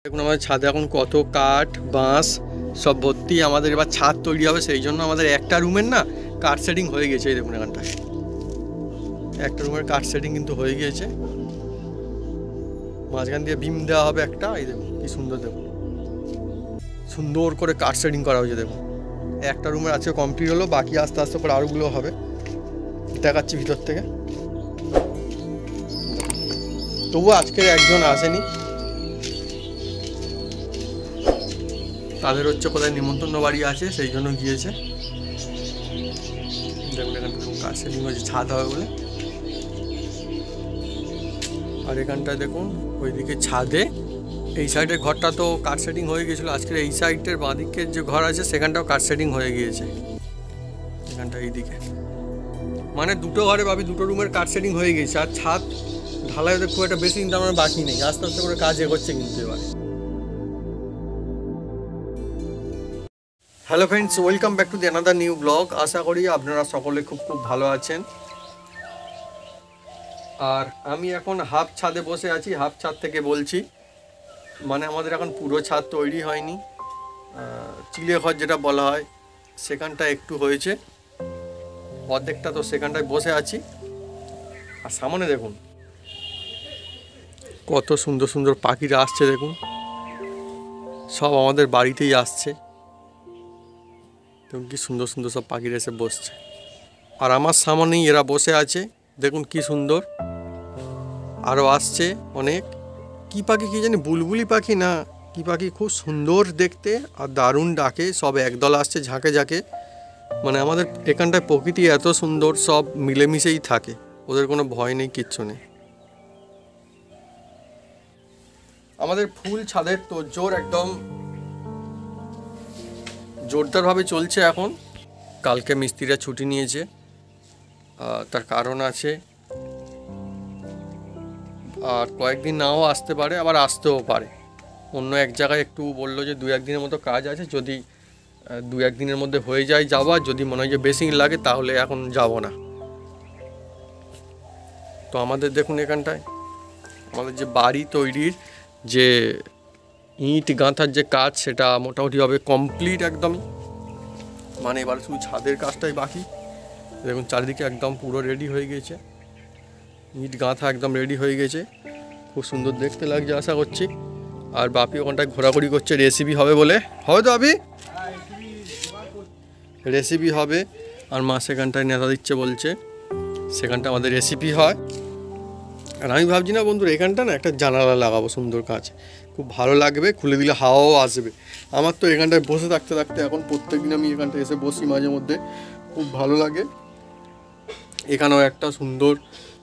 দেখুন আমাদের ছাদে এখন কত কাঠ বাঁশ সব ভর্তি। আমাদের এবার ছাদ তৈরি হবে, সেই জন্য আমাদের একটা রুমের না কাঠ সেটিং হয়ে গেছে। এই দেখুন এখানটায় একটা রুমের কাঠ সেটিং কিন্তু হয়ে গিয়েছে। মাঝখান দিয়ে বিম দেওয়া হবে একটা। এই দেখুন কি সুন্দর, দেখুন সুন্দর করে কাঠ সেটিং করা হয়েছে। দেখুন একটা রুমের আজকে কমপ্লিট হলো, বাকি আস্তে আস্তে করে আরোগুলো হবে, দেখাচ্ছি ভিতর থেকে। তবুও আজকে একজন আসেনি, তাদের হচ্ছে কোথায় নিমন্ত্রণ বাড়ি আছে, সেই জন্য গিয়েছে। দেখুন এখানটা দেখুন কাঠ সেটিং হয়েছে, ছাদ হবে বলে। আর এখানটায় দেখুন ওইদিকে ছাদে এই সাইডের ঘরটা তো কাঠ সেটিং হয়ে গিয়েছিলো। আজকের এই সাইডের বাঁদিকের যে ঘর আছে সেখানটাও কাঠ সেটিং হয়ে গিয়েছে। এখানটা এইদিকে মানে দুটো ঘরে ভাবি দুটো রুমের কাঠ সেটিং হয়ে গিয়েছে। আর ছাদ ঢালাই হতে খুব একটা বেশি কিন্তু আমার বাকি নেই, আস্তে আস্তে করে কাজ এগোচ্ছে কিন্তু এবার। Hello friends, welcome back to the another new blog. আশা করি আপনারা সকলে খুব ভালো আছেন। আর আমি এখন হাফ ছাদে বসে আছি, হাফ ছাদ থেকে বলছি। মানে আমাদের এখন পুরো ছাদ তৈরি হয়নি, চিলে ঘর যেটা বলা হয় সেখানটা একটু হয়েছে, অর্ধেকটা তো সেখানটায় বসে আছি। আর সামনে দেখুন কত সুন্দর সুন্দর পাখিরা আসছে। দেখুন সব আমাদের বাড়িতেই আসছে। দেখুন কি সুন্দর সুন্দর সব পাখিরা এসে বসছে। আর আমার সামনেই এরা বসে আছে, দেখুন কি সুন্দর। আরও আসছে অনেক। কি পাখি কি জানি, বুলবুলি পাখি না কি পাখি, খুব সুন্দর দেখতে আর দারুণ ডাকে। সব একদল আসছে ঝাঁকে ঝাঁকে। মানে আমাদের এখানটায় প্রকৃতি এত সুন্দর, সব মিলেমিশেই থাকে, ওদের কোনো ভয় নেই, কিচ্ছু নেই। আমাদের ফুল ছাদের তো জোর একদম জোরদারভাবে চলছে এখন। কালকে মিস্ত্রিরা ছুটি নিয়েছে, তার কারণ আছে। আর কয়েকদিন নাও আসতে পারে, আবার আসতেও পারে। অন্য এক জায়গায় একটু বললো যে 2-1 দিনের মতো কাজ আছে, যদি 2-1 দিনের মধ্যে হয়ে যায় যাওয়া, যদি মনে হয় যে বেশি লাগে তাহলে এখন যাব না। তো আমাদের দেখুন এখানটায় আমাদের যে বাড়ি তৈরির যে ইট গাঁথার যে কাজ, সেটা মোটামুটি হবে কমপ্লিট একদমই। মানে এবার শুধু ছাদের কাজটাই বাকি। দেখুন চারিদিকে একদম পুরো রেডি হয়ে গেছে, ইট গাঁথা একদম রেডি হয়ে গেছে। খুব সুন্দর দেখতে লাগছে আশা করছি। আর বাপি ওখানটায় ঘোরাঘুরি করছে, রেসিপি হবে বলে। হবে তো আবি, রেসিপি হবে। আর মা সেখানটায় নেতা দিচ্ছে বলছে, সেখানটা আমাদের রেসিপি হয়। আর আমি ভাবছি না বন্ধুরা, এখানটা না একটা জানালা লাগাবো সুন্দর কাজ, খুব ভালো লাগবে, খুলে দিলে হাওয়াও আসবে। আমার তো এখানটায় বসে থাকতে থাকতে এখন প্রত্যেকদিন আমি এখানটায় এসে বসি মাঝে মধ্যে, খুব ভালো লাগে। এখানেও একটা সুন্দর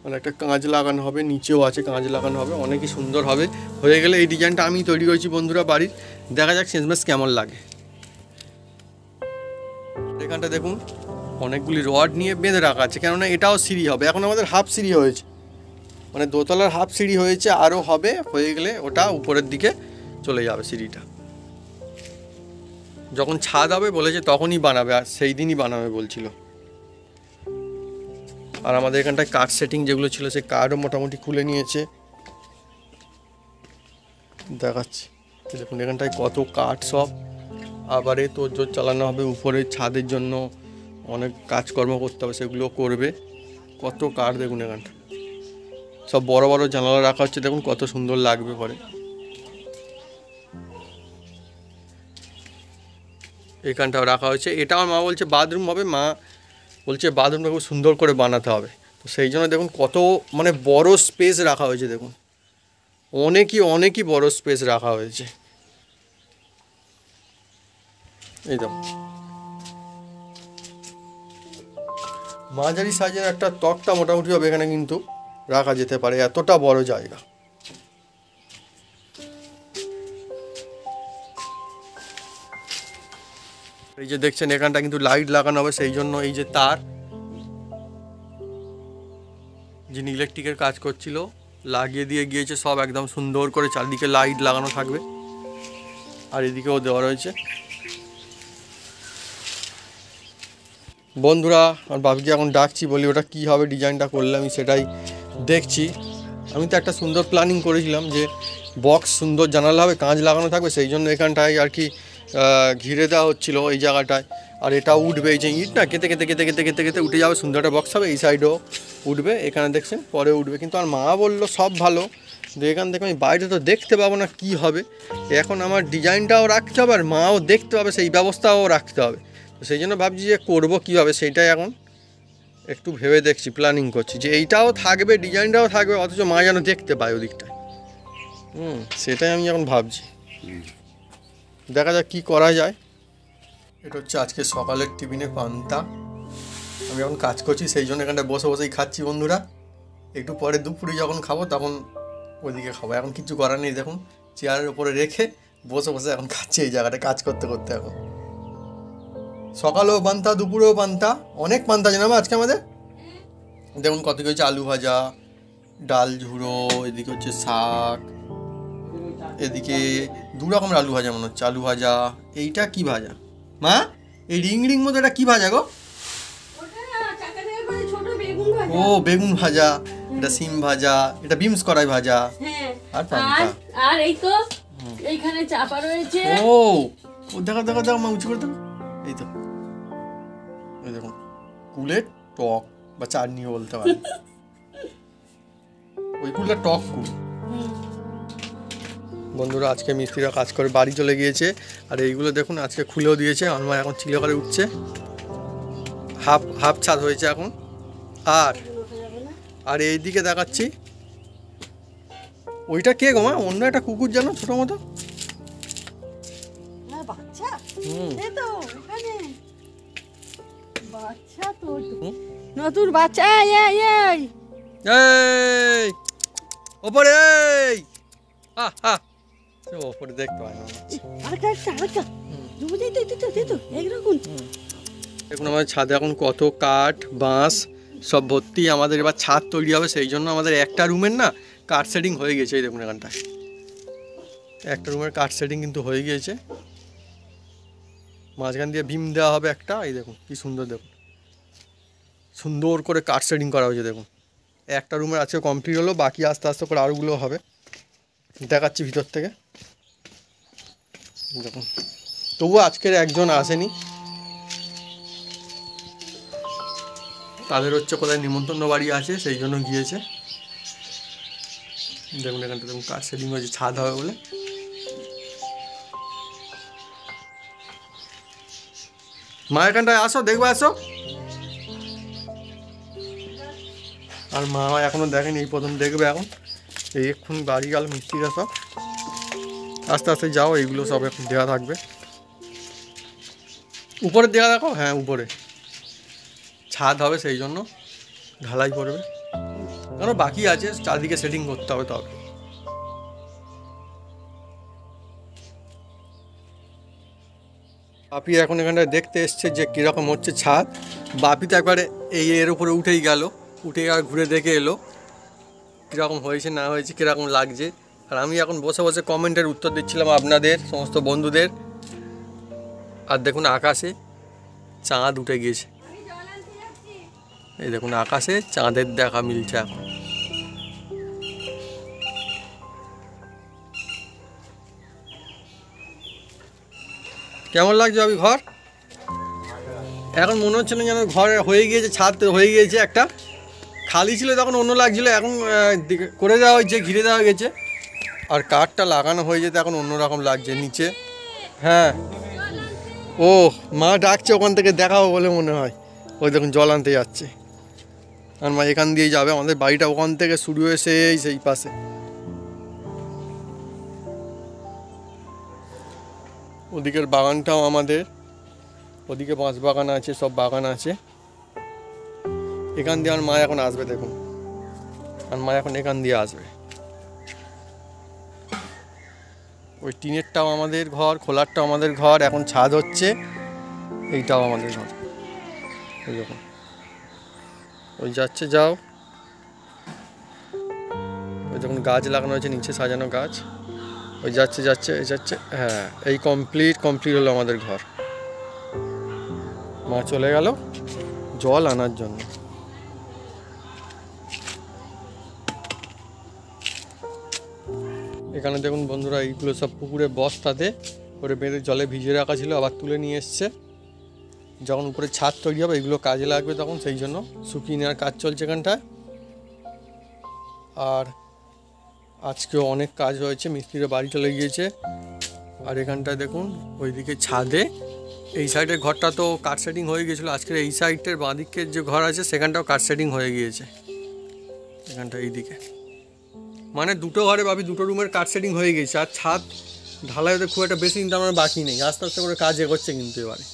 মানে একটা কাঁচ লাগানো হবে, নিচেও আছে কাঁচ লাগানো হবে, অনেকই সুন্দর হবে। হয়ে গেলে এই ডিজাইনটা আমি তৈরি করেছি বন্ধুরা বাড়ির, দেখা যাক শেষমেশ কেমন লাগে। এখানটা দেখুন অনেকগুলি রড নিয়ে বেঁধে রাখা আছে, কেননা এটাও সিঁড়ি হবে। এখন আমাদের হাফ সিঁড়ি হয়েছে, মানে দোতলার হাফ সিঁড়ি হয়েছে, আরও হবে। হয়ে গেলে ওটা উপরের দিকে চলে যাবে সিঁড়িটা। যখন ছাদ হবে বলেছে তখনই বানাবে, আর সেই দিনই বানাবে বলছিল। আর আমাদের এখানটায় কাঠ সেটিং যেগুলো ছিল সেই কাঠও মোটামুটি খুলে নিয়েছে, দেখাচ্ছি। দেখুন এখানটায় কত কাঠ সব। আবার এই তোড়জোড় চালানো হবে উপরে ছাদের জন্য, অনেক কাজকর্ম করতে হবে, সেগুলো করবে। কত কাঠ দেখুন এখানটা, সব বড় বড় জানালা রাখা হচ্ছে। দেখুন কত সুন্দর লাগবে পরে। এখানটাও রাখা হয়েছে। এটা আমার মা বলছে বাথরুম হবে, মা বলছে বাথরুমটা খুব সুন্দর করে বানাতে হবে। তো সেই জন্য দেখুন কত মানে বড় স্পেস রাখা হয়েছে। দেখুন অনেকই বড় স্পেস রাখা হয়েছে। এই দেখুন মাঝারি সাইজের একটা তক্তা মোটামুটি হবে এখানে কিন্তু রাখা যেতে পারে, এতটা বড় জায়গা। এই যে দেখছেন এখানটা কিন্তু লাইট লাগানো হবে, সেই জন্য এই যে তার, যিনি ইলেকট্রিকের কাজ করছিল লাগিয়ে দিয়ে গিয়েছে, সব একদম সুন্দর করে চারদিকে লাইট লাগানো থাকবে। আর এদিকেও দেওয়া রয়েছে। বন্ধুরা আর বাপিকে এখন ডাকছি, বলি ওটা কী হবে ডিজাইনটা করলে, আমি সেটাই দেখছি। আমি তো একটা সুন্দর প্ল্যানিং করেছিলাম যে বক্স সুন্দর জানালা হবে, কাঁচ লাগানো থাকবে, সেই জন্য এখানটায় আর কি ঘিরে দেওয়া হচ্ছিলো এই জায়গাটায়। আর এটা উঠবে, এই যে ইট না কেটে কেটে কেটে কেটে কেটে কেটে উঠে যাবে, সুন্দর একটা বক্স হবে। এই সাইডেও উঠবে, এখানে দেখছেন পরে উঠবে। কিন্তু আমার মা বললো সব ভালো, কিন্তু এখান থেকে আমি বাইরে তো দেখতে পাবো না কি হবে। এখন আমার ডিজাইনটাও রাখতে হবে আর মাও দেখতে হবে, সেই ব্যবস্থাও রাখতে হবে। তো সেই জন্য ভাবছি যে করবো কীভাবে, সেইটাই এখন একটু ভেবে দেখছি, প্ল্যানিং করছি যে এইটাও থাকবে, ডিজাইনটাও থাকবে, অথচ মা যেন দেখতে পায় ওদিকটায়। সেটাই আমি এখন ভাবছি, দেখা যাক কী করা যায়। এটা হচ্ছে আজকে সকালের টিফিনে পান্তা। আমি এখন কাজ করছি, সেই জন্য এখানটা বসে বসেই খাচ্ছি বন্ধুরা। একটু পরে দুপুরে যখন খাবো তখন ওইদিকে খাবো, এখন কিছু করার নেই। দেখুন চেয়ারের উপরে রেখে বসে বসে এখন খাচ্ছি এই জায়গাটা কাজ করতে করতে। এখন সকালেও পান্তা, দুপুরেও পান্তা, অনেক পান্তা জানাবো আজকে আমাদের। দেখুন কত কি হচ্ছে, আলু ভাজা, ডাল ঝুড়ো, এদিকে হচ্ছে শাক, এদিকে দু রকমের আলু ভাজা মনে হচ্ছে, আলু ভাজা। এইটা কি ভাজা মা? এই রিং রিং মতো এটা কি ভাজা গো? ও বেগুন ভাজা, এটা সিম ভাজা, এটা বিমস কড়াই ভাজা, আর পান্তা। আর এই তো এইখানে চাপা রয়েছে। ও দেখো দেখো দেখো মা, উঁচু করে দেখো। এই তো এই দেখুন কুলের টক বা চাটনিও বলতে পারেন। ওই কুলটা টক কুল। বন্ধুরা আজকে মিস্ত্রিরা কাজ করে বাড়ি চলে গিয়েছে, আর এইগুলো দেখুন আজকে খুলেও দিয়েছে। আমার এখন চিলে করে উঠছে, হাফ হাফ ছাদ হয়েছে এখন। আর এইদিকে দেখাচ্ছি, ওইটা কে গো মা? অন্য একটা কুকুর জানো ছোট মতো। নতুন বাচ্চা ওপরে, ওপরে দেখতে পাই না। দেখুন আমাদের ছাদে এখন কত কাঠ বাঁশ সব ভর্তি। আমাদের এবার ছাদ তৈরি হবে, সেই জন্য আমাদের একটা রুমের না কাঠ সেটিং হয়ে গেছে। এই দেখুন এখানটায় একটা রুমের কাঠ সেটিং কিন্তু হয়ে গিয়েছে। মাঝখান দিয়ে বিম দেওয়া হবে একটা। এই দেখুন কি সুন্দর, দেখুন সুন্দর করে কাঠ সেটিং করা হয়েছে। দেখুন একটা রুমের আজকে কমপ্লিট হলো, বাকি আস্তে আস্তে করে আরোগুলো হবে। দেখাচ্ছি ভিতর থেকে। দেখুন তবুও আজকের একজন আসেনি, তাদের হচ্ছে কোথায় নিমন্ত্রণ বাড়ি আছে, সেই জন্য গিয়েছে। দেখুন এখানটা দেখুন কাঠ সেটিং হয়েছে, ছাদ হবে বলে। মা এখানটায় আসো, দেখবে আসো। আর মা এখনো দেখেনি, এই প্রথম দেখবে এখন। এই এক্ষুনি বাড়ি গেল মিস্ত্রিরা সব, আস্তে আস্তে যাও। এইগুলো সব এখন দেওয়া থাকবে, উপরে দেওয়া দেখো। হ্যাঁ উপরে ছাদ হবে, সেই জন্য ঢালাই করবে, কেন বাকি আছে চারদিকে সেটিং করতে হবে। তবে বাপি এখন এখানটায় দেখতে এসছে যে কীরকম হচ্ছে ছাদ। বাপি তো একবারে এর উপরে উঠেই গেল, উঠে আর ঘুরে দেখে এলো কীরকম হয়েছে না হয়েছে, কীরকম লাগছে। আর আমি এখন বসে বসে কমেন্টের উত্তর দিচ্ছিলাম আপনাদের সমস্ত বন্ধুদের। আর দেখুন আকাশে চাঁদ উঠে গিয়েছে, এই দেখুন আকাশে চাঁদের দেখা মিলছে এখন। কেমন লাগছে আমি ঘর? এখন মনে হচ্ছে না যেন ঘর হয়ে গিয়েছে, ছাদ হয়ে গিয়েছে। একটা খালি ছিল তখন অন্য লাগছিল, এখন করে দেওয়া হয়েছে, ঘিরে দেওয়া গেছে। আর কাঠটা লাগানো হয়ে যেতে এখন অন্যরকম লাগছে নিচে। হ্যাঁ ও মা ডাকছে ওখান থেকে দেখাবো বলে মনে হয়। ওই দেখুন জল আনতে যাচ্ছে, আর মা এখান দিয়ে যাবে। আমাদের বাড়িটা ওখান থেকে শুরু হয়েছে সেই পাশে। ওদিকের বাগানটাও আমাদের, ওদিকে বাঁশ বাগান আছে, সব বাগান আছে। এখান দিয়ে আমার মা এখন আসবে, দেখুন আর মা এখন এখান দিয়ে আসবে। ওই টিনেরটাও আমাদের ঘর, খোলারটাও আমাদের ঘর। এখন ছাদ হচ্ছে, এইটাও আমাদের ঘর। ওই দেখুন ওই যাচ্ছে, যাও। ওই দেখুন গাছ লাগানো হয়েছে, নিচে সাজানো গাছ। ওই যাচ্ছে যাচ্ছে যাচ্ছে। হ্যাঁ এই কমপ্লিট হলো আমাদের ঘর। মা চলে গেল জল আনার জন্য। এখানে দেখুন বন্ধুরা, এইগুলো সব পুকুরে বস্তাতে করে বেঁধে জলে ভিজিয়ে রাখা ছিল, আবার তুলে নিয়ে এসছে। যখন উপরে ছাদ তৈরি হবে এগুলো কাজে লাগবে তখন, সেই জন্য শুকিয়ে নেওয়ার কাজ চলছে এখানটায়। আর আজকেও অনেক কাজ হয়েছে, মিস্ত্রিরা বাড়ি চলে গিয়েছে। আর এখানটায় দেখুন ওইদিকে ছাদে এই সাইডের ঘরটা তো কাঠ সেটিং হয়ে গিয়েছিলো, আজকের এই সাইডের বাঁদিকের যে ঘর আছে সেখানটাও কাঠ সেটিং হয়ে গিয়েছে। এখানটা এইদিকে মানে দুটো ঘরে ভাবি দুটো রুমের কাঠ সেটিং হয়ে গিয়েছে। আর ছাদ ঢালাই হতে খুব একটা বেশি কিন্তু আমার বাকি নেই, আস্তে আস্তে করে কাজ এগোচ্ছে কিন্তু এবারে।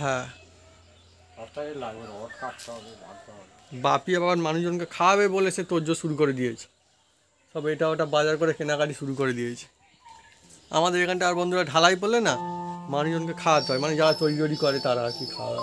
হ্যাঁ, বাপি আবার মানুষজনকে খাওয়াবে বলে সে তোরজোর শুরু করে দিয়েছে, সব এটা ওটা বাজার করে কেনাকাটি শুরু করে দিয়েছে। আমাদের এখানটা আর বন্ধুরা ঢালাই পড়লে না মানুষজনকে খাওয়াতে হয়, মানে যারা তৈরি করে তারা আর কি খাওয়া